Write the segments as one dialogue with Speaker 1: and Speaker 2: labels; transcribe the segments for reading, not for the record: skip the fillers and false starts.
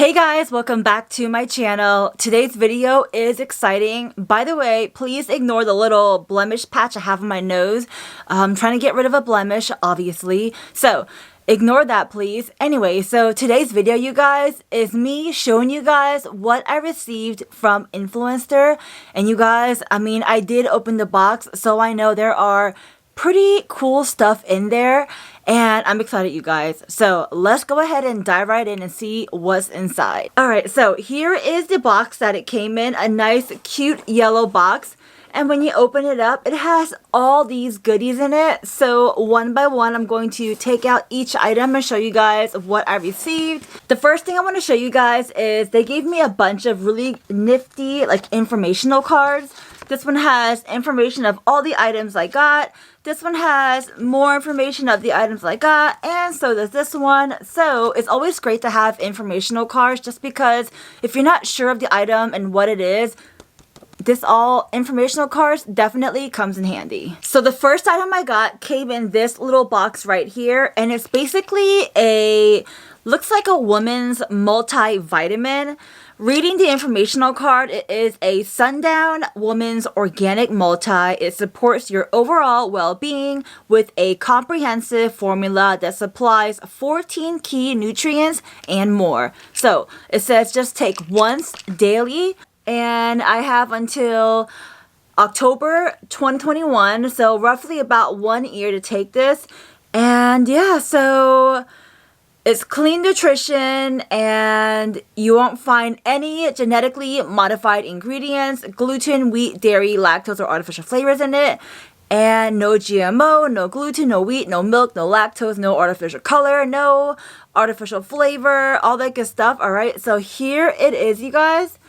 Speaker 1: Hey guys, welcome back to my channel. Today's video is exciting. By the way, please ignore the little blemish patch I have on my nose. I'm trying to get rid of a blemish, obviously. So ignore that, please. Anyway, so today's video, you guys, is me showing you guys what I received from Influenster. And you guys, I did open the box, so I know there are pretty cool stuff in there. And I'm excited, you guys. So let's go ahead and dive right in and see what's inside. Alright, so here is the box that it came in. A nice, cute yellow box. And when you open it up, it has all these goodies in it. So one by one, I'm going to take out each item and show you guys what I received. The first thing I want to show you guys is they gave me a bunch of really nifty, informational cards. This one has information of all the items I got. This one has more information of the items I got, and so does this one. So it's always great to have informational cards, just because if you're not sure of the item and what it is, this all informational cards definitely comes in handy. So the first item I got came in this little box right here, and it's basically looks like a woman's multivitamin. Reading the informational card, it is a Sundown Woman's Organic Multi. It supports your overall well-being with a comprehensive formula that supplies 14 key nutrients and more. So it says just take once daily, and I have until October 2021, so roughly about 1 year to take this. And yeah, so it's clean nutrition, and you won't find any genetically modified ingredients, gluten, wheat, dairy, lactose, or artificial flavors in it. And no GMO, no gluten, no wheat, no milk, no lactose, no artificial color, no artificial flavor, all that good stuff. Alright, so here it is, you guys.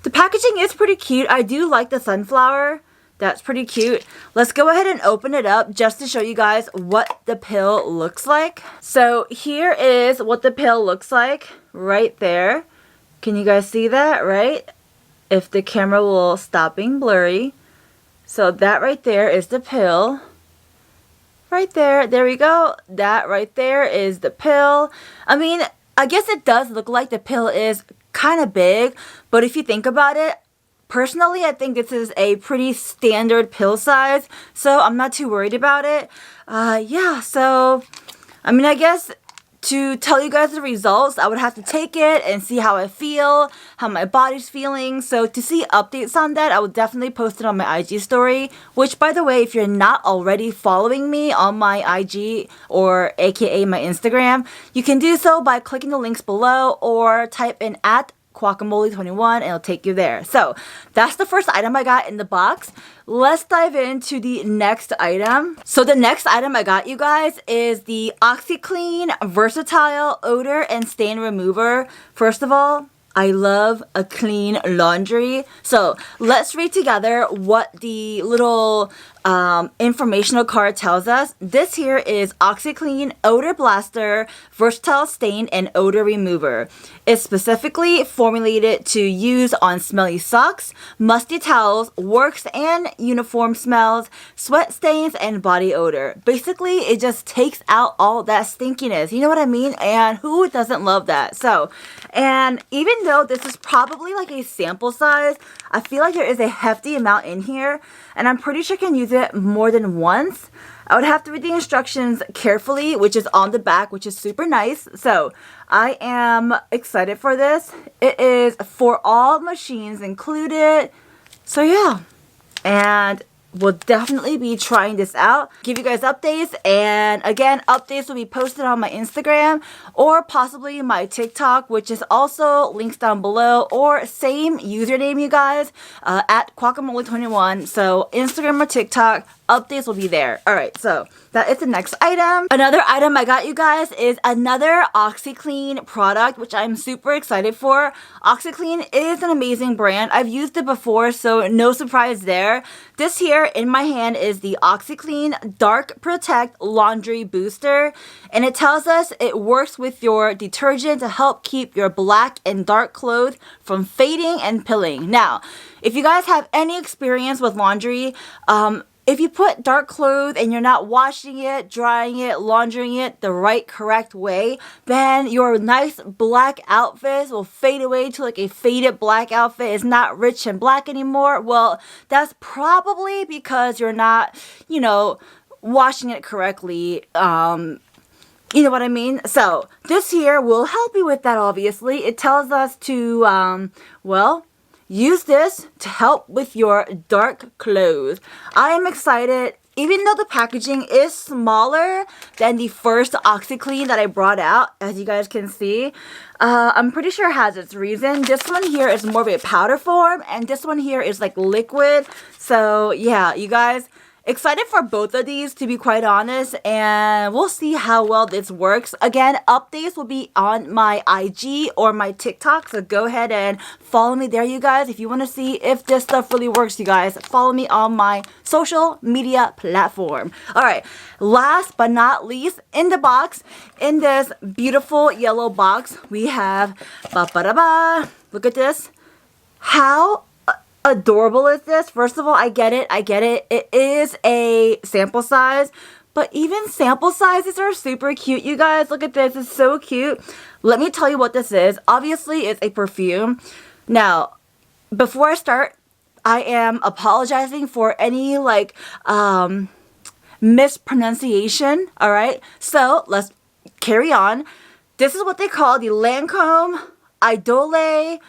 Speaker 1: The packaging is pretty cute. I do like the sunflower. That's pretty cute. Let's go ahead and open it up just to show you guys what the pill looks like. So here is what the pill looks like right there. Can you guys see that, right? If the camera will stop being blurry. So that right there is the pill. Right there. There we go. That right there is the pill. I guess it does look like the pill is kind of big, but if you think about it, personally, I think this is a pretty standard pill size, so I'm not too worried about it. Yeah, so, I guess to tell you guys the results, I would have to take it and see how I feel, how my body's feeling. So to see updates on that, I will definitely post it on my IG story, which, by the way, if you're not already following me on my IG, or aka my Instagram, you can do so by clicking the links below or type in @Kwak21 and it'll take you there. So that's the first item I got in the box. Let's dive into the next item. So the next item I got, you guys, is the OxiClean Versatile Odor and Stain Remover. First of all, I love a clean laundry. So let's read together what the little informational card tells us. This here is OxiClean Odor Blaster Versatile Stain and Odor Remover. It's specifically formulated to use on smelly socks, musty towels, works and uniform smells, sweat stains, and body odor. Basically, it just takes out all that stinkiness. You know what I mean? And who doesn't love that? So, and even though this is probably like a sample size, I feel like there is a hefty amount in here, and I'm pretty sure I can use it more than once. I would have to read the instructions carefully, which is on the back, which is super nice. So I am excited for this. It is for all machines included. So yeah, and we'll definitely be trying this out, give you guys updates, and again, updates will be posted on my Instagram or possibly my TikTok, which is also links down below, or same username, you guys, @Kwak21. So Instagram or TikTok, updates will be there. Alright, so that is the next item. Another item I got, you guys, is another OxiClean product, which I'm super excited for. OxiClean is an amazing brand. I've used it before, so no surprise there. This here in my hand is the OxiClean Dark Protect Laundry Booster, and it tells us it works with your detergent to help keep your black and dark clothes from fading and pilling. Now, if you guys have any experience with laundry, if you put dark clothes and you're not washing it, drying it, laundering it the right, correct way, then your nice black outfits will fade away to like a faded black outfit. It's not rich and black anymore. Well, that's probably because you're not, washing it correctly. You know what I mean? So this here will help you with that, obviously. It tells us to, use this to help with your dark clothes. I am excited. Even though the packaging is smaller than the first OxyClean that I brought out, as you guys can see, I'm pretty sure it has its reason. This one here is more of a powder form, and this one here is like liquid. So yeah, you guys, excited for both of these, to be quite honest, and we'll see how well this works. Again, updates will be on my IG or my TikTok, so go ahead and follow me there, you guys. If you want to see if this stuff really works, you guys, follow me on my social media platform. All right, last but not least, in the box, in this beautiful yellow box, we have, look at this. How adorable is this? First of all, I get it. It is a sample size, but even sample sizes are super cute, you guys. Look at this. It's so cute. Let me tell you what this is. Obviously, it's a perfume. Now, before I start, I am apologizing for any mispronunciation, all right? So, let's carry on. This is what they call the Lancome Idole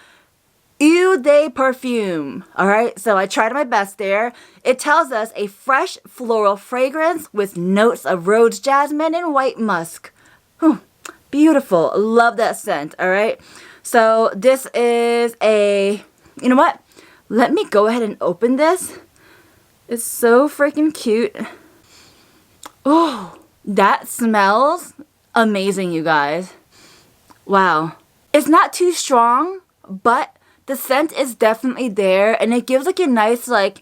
Speaker 1: Eau de Perfume. Alright, so I tried my best there. It tells us a fresh floral fragrance with notes of rose jasmine and white musk. Beautiful. Love that scent. Alright, so this is a, you know what? Let me go ahead and open this. It's so freaking cute. Oh, that smells amazing, you guys. Wow. It's not too strong, but the scent is definitely there, and it gives like a nice a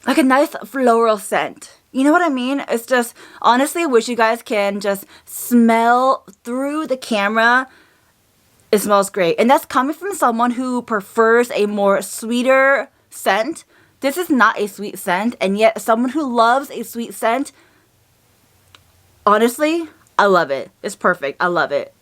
Speaker 1: nice floral scent. You know what I mean? It's just, honestly, I wish you guys can just smell through the camera. It smells great. And that's coming from someone who prefers a more sweeter scent. This is not a sweet scent, and yet someone who loves a sweet scent, honestly, I love it. It's perfect. I love it.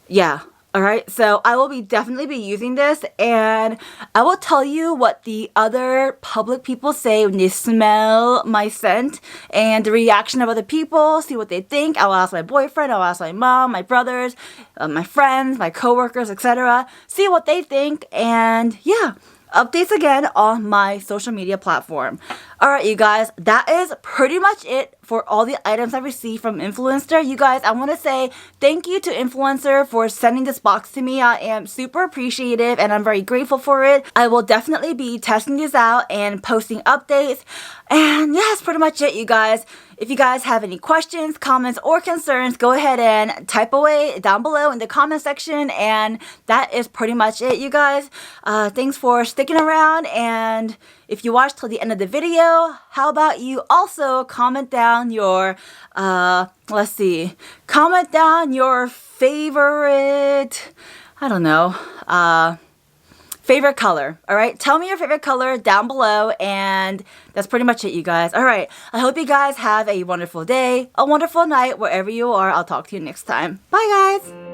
Speaker 1: Yeah. Alright, so I will definitely be using this, and I will tell you what the other public people say when they smell my scent, and the reaction of other people, see what they think. I'll ask my boyfriend, I'll ask my mom, my brothers, my friends, my coworkers, etc. See what they think, and yeah, updates again on my social media platform. Alright, you guys, that is pretty much it for all the items I received from Influenster. You guys, I want to say thank you to Influencer for sending this box to me. I am super appreciative and I'm very grateful for it. I will definitely be testing these out and posting updates. And yeah, that's pretty much it, you guys. If you guys have any questions, comments, or concerns, go ahead and type away down below in the comment section. And that is pretty much it, you guys. Thanks for sticking around. And if you watched till the end of the video, how about you also comment down your, comment down your favorite, favorite color. All right, tell me your favorite color down below, and that's pretty much it, you guys. All right, I hope you guys have a wonderful day, a wonderful night, wherever you are. I'll talk to you next time. Bye, guys.